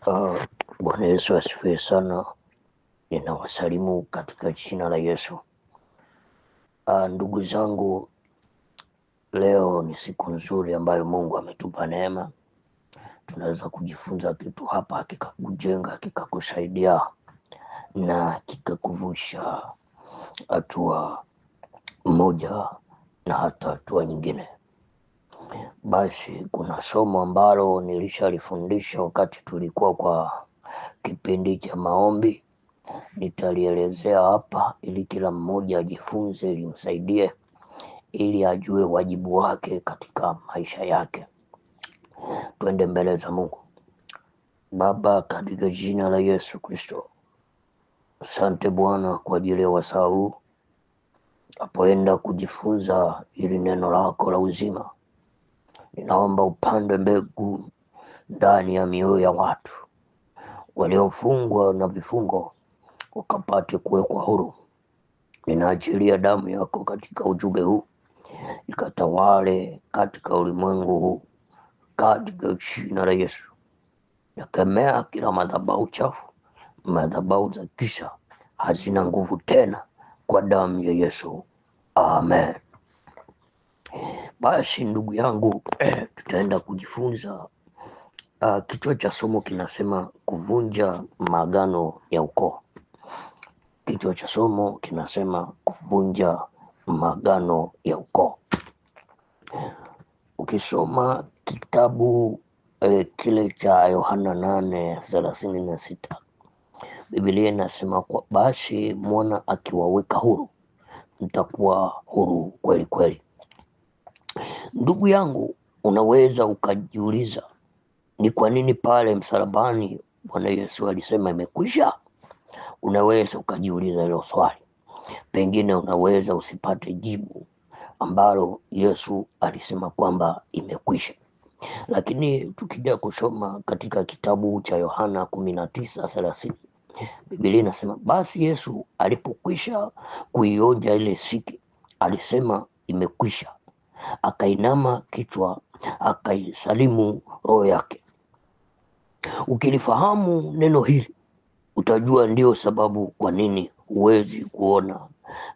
Bwana Yesu asifiwe sana. Ninawasalimu katika jina la Yesu. Ndugu zangu, leo ni siku nzuri ambayo Mungu ametupa neema. Tunaweza kujifunza kitu hapa kikakujenga, kikakusaidia na kikakuvusha hatua moja na hata hatua nyingine. Basi kuna somo ambalo nilishalifundisha wakati tulikuwa kwa kipindi cha maombi. Nitalielezea hapa ili kila mmoja ajifunze, limsaidie ili ajue wajibu wake katika maisha yake. Twende mbele za Mungu. Baba, katika jina la Yesu Kristo, asante Bwana kwa ajili ya wasaa huu napoenda kujifunza ili neno lako la uzima. Ninaomba upande mbegu ndani ya mioyo ya watu waliofungwa na vifungo, ukapate kuwekwa huru. Ninaachilia damu yako katika ujumbe huu, ikatawale katika ulimwengu huu, katika jina la Yesu. Nakemea kila madhabahu chafu, madhabahu za kisa, hazina nguvu tena kwa damu ya Yesu. Amen. Basi ndugu yangu, tutaenda kujifunza. Kichwa cha somo kinasema kuvunja maagano ya ukoo. Kichwa cha somo kinasema kuvunja maagano ya ukoo. Ukisoma kitabu kile cha Yohana 8:36, Biblia inasema kwa basi mwana akiwaweka huru, mtakuwa huru kweli kweli. Ndugu yangu, unaweza ukajiuliza ni kwa nini pale msalabani Bwana Yesu alisema imekwisha? Unaweza ukajiuliza hilo swali. Pengine unaweza usipate jibu ambalo Yesu alisema kwamba imekwisha. Lakini tukija kusoma katika kitabu cha Yohana 19:30, Biblia inasema basi Yesu alipokwisha kuionja ile siki, alisema imekwisha. Akainama kichwa, akaisalimu roho yake. Ukilifahamu neno hili, utajua ndio sababu kwa nini huwezi kuona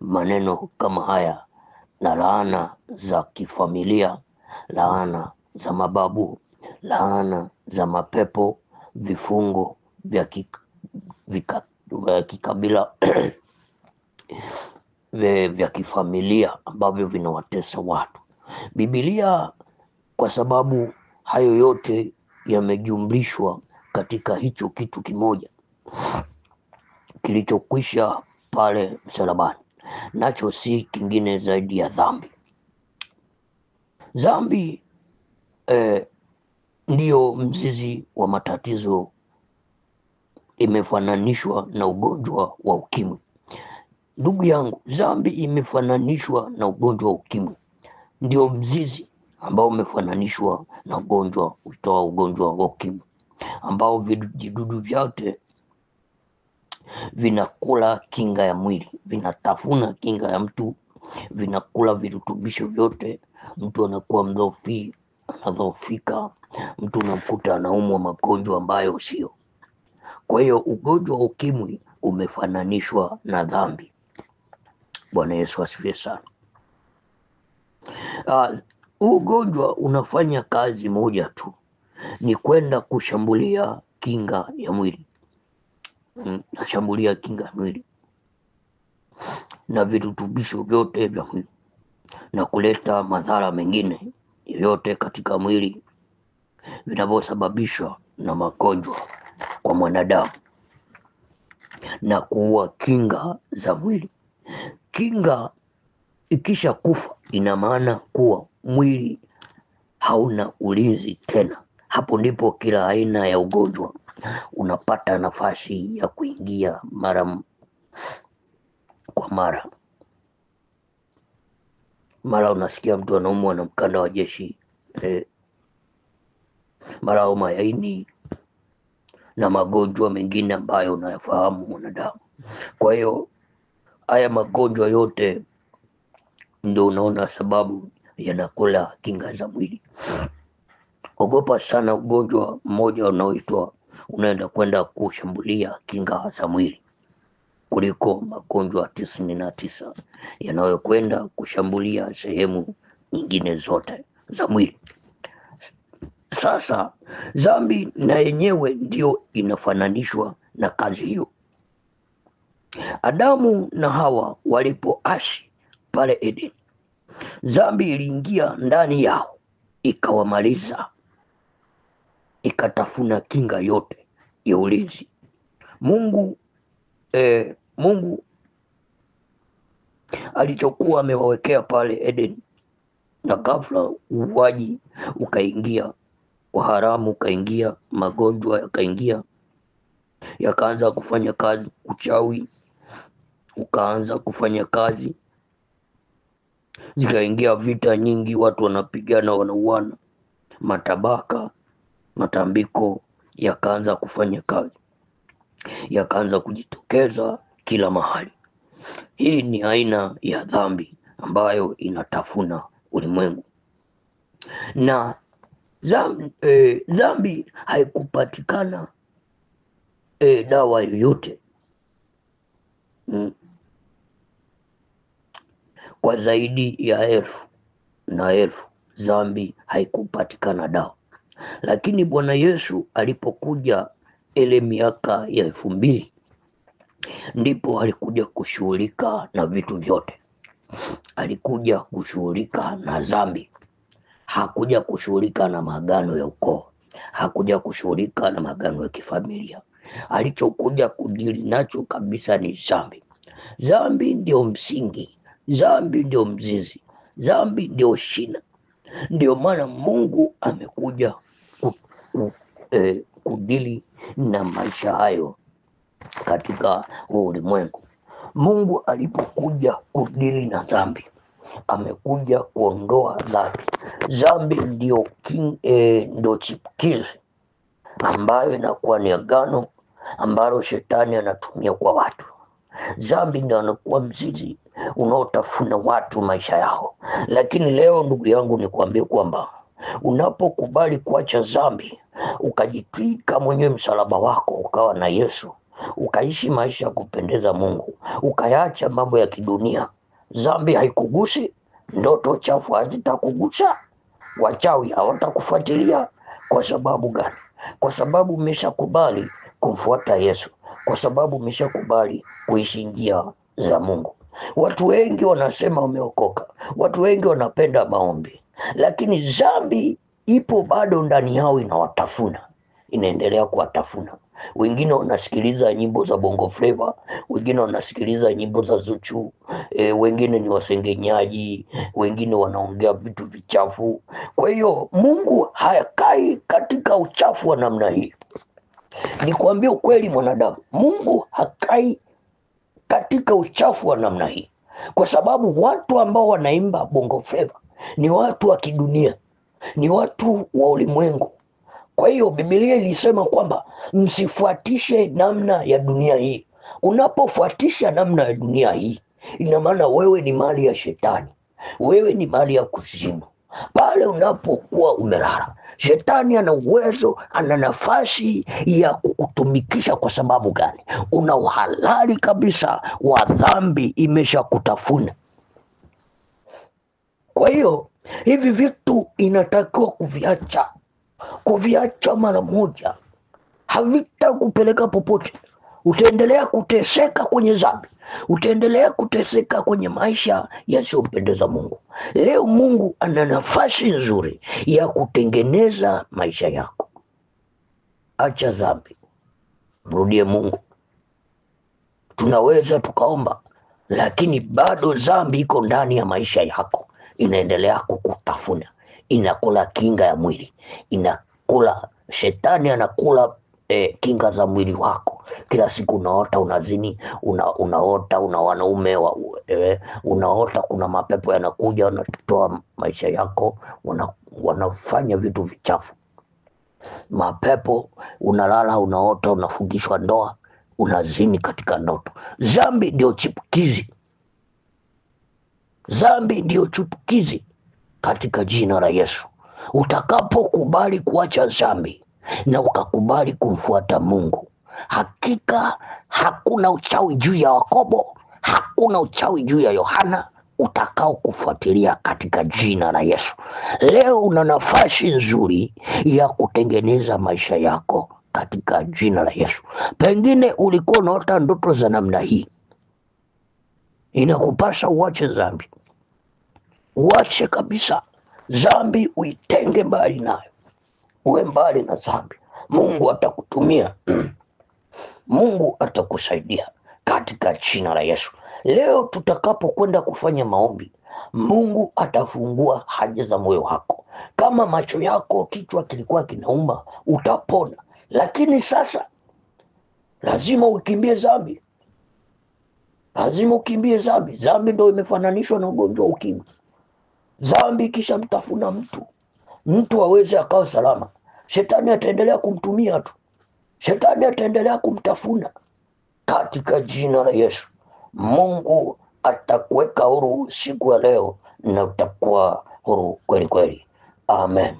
maneno kama haya na laana za kifamilia, laana za mababu, laana za mapepo, vifungo vya kikabila vya kifamilia ambavyo vinawatesa watu. Biblia, kwa sababu hayo yote yamejumlishwa katika hicho kitu kimoja kilichokwisha pale msalabani, nacho si kingine zaidi ya dhambi. Dhambi ndiyo mzizi wa matatizo. Imefananishwa na ugonjwa wa ukimwi. Ndugu yangu, dhambi imefananishwa na ugonjwa wa ukimwi, ndio mzizi ambao umefananishwa na ugonjwa wa ukimwi, ambao vijidudu vyote vinakula kinga ya mwili, vinatafuna kinga ya mtu, vinakula virutubisho vyote. Mtu anakuwa anadhoofika, mtu unamkuta anaumwa magonjwa ambayo sio. Kwa hiyo ugonjwa wa ukimwi umefananishwa na dhambi. Bwana Yesu asifiwe sana. Ugonjwa unafanya kazi moja tu, ni kwenda kushambulia kinga ya mwili. Nashambulia kinga ya mwili na virutubisho vyote vya mwili na kuleta madhara mengine yote katika mwili vinavyosababishwa na magonjwa kwa mwanadamu na kuua kinga za mwili. Kinga ikisha kufa, ina maana kuwa mwili hauna ulinzi tena. Hapo ndipo kila aina ya ugonjwa unapata nafasi ya kuingia mara kwa mara. Mara unasikia mtu anaumwa na mkanda wa jeshi, mara homa ya ini na magonjwa mengine ambayo unayafahamu mwanadamu. Kwa hiyo haya magonjwa yote ndio unaona sababu yanakula kinga za mwili. Ogopa sana ugonjwa mmoja unaoitwa unaenda kwenda kushambulia kinga za mwili kuliko magonjwa 99 yanayokwenda kushambulia sehemu nyingine zote za mwili. Sasa dhambi na yenyewe ndio inafananishwa na kazi hiyo. Adamu na Hawa walipoasi pale Edeni, dhambi iliingia ndani yao ikawamaliza, ikatafuna kinga yote ya ulinzi. Mungu alichokuwa amewawekea pale Edeni, na ghafla uwaji ukaingia, uharamu ukaingia, magonjwa yakaingia, yakaanza kufanya kazi, uchawi ukaanza kufanya kazi, zikaingia vita nyingi, watu wanapigana, wanauana, matabaka, matambiko yakaanza kufanya kazi, yakaanza kujitokeza kila mahali. Hii ni aina ya dhambi ambayo inatafuna ulimwengu. Na dhambi haikupatikana dawa yoyote kwa zaidi ya 1000 dhambi haikupatikana dawa. Lakini Bwana Yesu alipokuja ile miaka ya 2000, ndipo alikuja kushughulika na vitu vyote. Alikuja kushughulika na dhambi, hakuja kushughulika na maagano ya ukoo, hakuja kushughulika na maagano ya kifamilia. Alichokuja kudili nacho kabisa ni dhambi. Dhambi ndio msingi, dhambi ndio mzizi, dhambi ndio shina. Ndio maana Mungu amekuja kudili na maisha hayo katika ulimwengu. Mungu alipokuja kudili na dhambi, amekuja kuondoa dhambi. Dhambi ndio chipukizi ambayo inakuwa ni agano ambalo shetani anatumia kwa watu. Dhambi ndio anakuwa mzizi unaotafuna watu maisha yao. Lakini leo ndugu yangu, nikwambie kwamba unapokubali kuacha dhambi, ukajitwika mwenyewe msalaba wako, ukawa na Yesu, ukaishi maisha ya kupendeza Mungu, ukayaacha mambo ya kidunia, dhambi haikugusi, ndoto chafu hazitakugusa, wachawi hawatakufuatilia. Kwa sababu gani? Kwa sababu umeshakubali kumfuata Yesu, kwa sababu umeshakubali kuishi njia za Mungu. Watu wengi wanasema wameokoka, watu wengi wanapenda maombi, lakini dhambi ipo bado ndani yao, inawatafuna, inaendelea kuwatafuna. Wengine wanasikiliza nyimbo za Bongo Flava, wengine wanasikiliza nyimbo za Zuchu, wengine ni wasengenyaji, wengine wanaongea vitu vichafu. Kwa hiyo Mungu hayakai katika uchafu wa namna hii. Nikwambie ukweli mwanadamu, Mungu hakai katika uchafu wa namna hii, kwa sababu watu ambao wanaimba Bongo Flava ni watu wa kidunia, ni watu wa ulimwengu. Kwa hiyo Biblia ilisema kwamba msifuatishe namna ya dunia hii. Unapofuatisha namna ya dunia hii, ina maana wewe ni mali ya shetani, wewe ni mali ya kuzimu. Pale unapokuwa umelala, shetani ana uwezo, ana nafasi ya kukutumikisha. Kwa sababu gani? Una uhalali kabisa wa dhambi, imesha kutafuna. Kwa hiyo hivi vitu inatakiwa kuviacha mara moja, havitakupeleka popote. Utaendelea kuteseka kwenye dhambi, utaendelea kuteseka kwenye maisha yasiyompendeza Mungu. Leo Mungu ana nafasi nzuri ya kutengeneza maisha yako. Acha dhambi, mrudie Mungu. Tunaweza tukaomba, lakini bado dhambi iko ndani ya maisha yako, inaendelea kukutafuna, inakula kinga ya mwili, inakula, shetani anakula kinga za mwili wako. Kila siku unaota unazini, unaota una wanaume unaota kuna mapepo yanakuja wanatoa maisha yako, wanafanya vitu vichafu. Mapepo, unalala unaota unafungishwa ndoa, unazini katika ndoto. Dhambi ndio chipukizi, dhambi ndio chipukizi katika jina la Yesu. Utakapokubali kuacha dhambi, na ukakubali kumfuata Mungu, hakika hakuna uchawi juu ya Yakobo, hakuna uchawi juu ya Yohana utakao kufuatilia katika jina la Yesu. Leo una nafasi nzuri ya kutengeneza maisha yako katika jina la Yesu. Pengine ulikuwa unaota ndoto za namna hii, inakupasa uache dhambi, uache kabisa dhambi, uitenge mbali nayo, uwe mbali na dhambi. Mungu atakutumia Mungu atakusaidia katika jina la Yesu. Leo tutakapokwenda kufanya maombi, Mungu atafungua haja za moyo wako. Kama macho yako, kichwa kilikuwa kinauma, utapona. Lakini sasa lazima ukimbie dhambi, lazima ukimbie dhambi. Dhambi ndio imefananishwa na ugonjwa wa ukimwi. Dhambi kisha mtafuna mtu aweze akawa salama, shetani ataendelea kumtumia tu, shetani ataendelea kumtafuna. Katika jina la Yesu, Mungu atakuweka huru siku ya leo na utakuwa huru kweli kweli. Amen.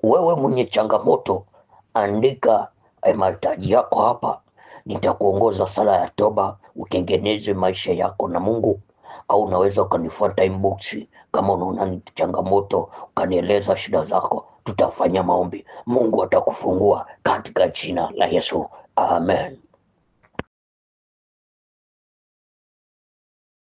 Wewe mwenye changamoto, andika mahitaji yako hapa, nitakuongoza sala ya toba utengeneze maisha yako na Mungu. Au unaweza ukanifuata inbox kama unaona ni changamoto, ukanieleza shida zako, tutafanya maombi. Mungu atakufungua katika jina la Yesu. Amen.